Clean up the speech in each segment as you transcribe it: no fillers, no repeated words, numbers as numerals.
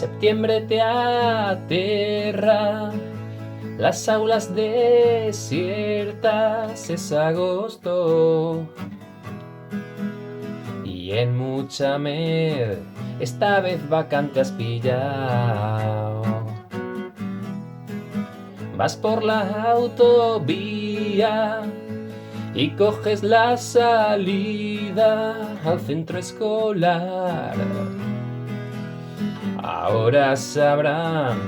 Septiembre te aterra, las aulas desiertas, es agosto. Y en Muchamed, esta vez vacante has pillado. Vas por la autovía y coges la salida al centro escolar. Ahora sabrán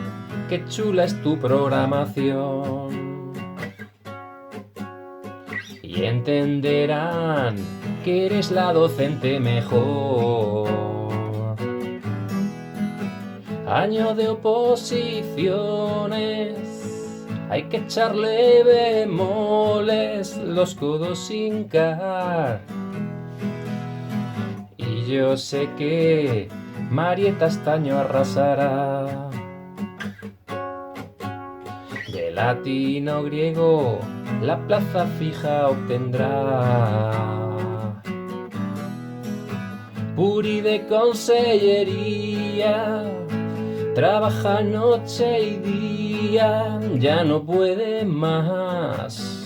qué chula es tu programación y entenderán que eres la docente mejor. Año de oposiciones, hay que echarle bemoles, los codos hincar. Y yo sé que Marieta Estaño arrasará. De latino griego la plaza fija obtendrá. Puri de consellería, trabaja noche y día, ya no puede más.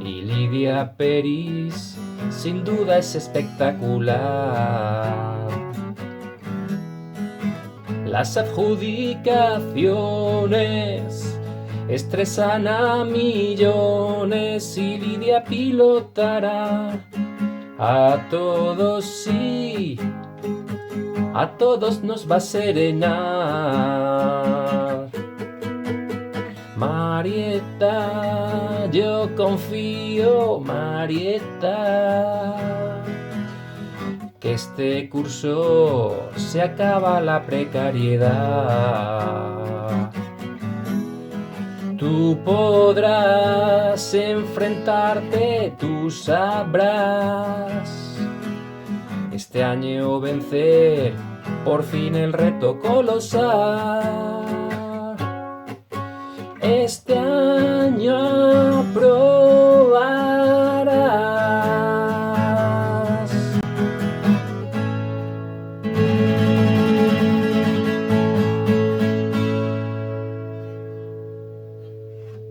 Y Lidia Peris sin duda es espectacular. Las adjudicaciones estresan a millones y Lidia pilotará a todos, sí, a todos nos va a serenar. Marieta, yo confío, Marieta, que este curso se acaba la precariedad. Tú podrás enfrentarte, tú sabrás este año vencer por fin el reto colosal. Este año aprobar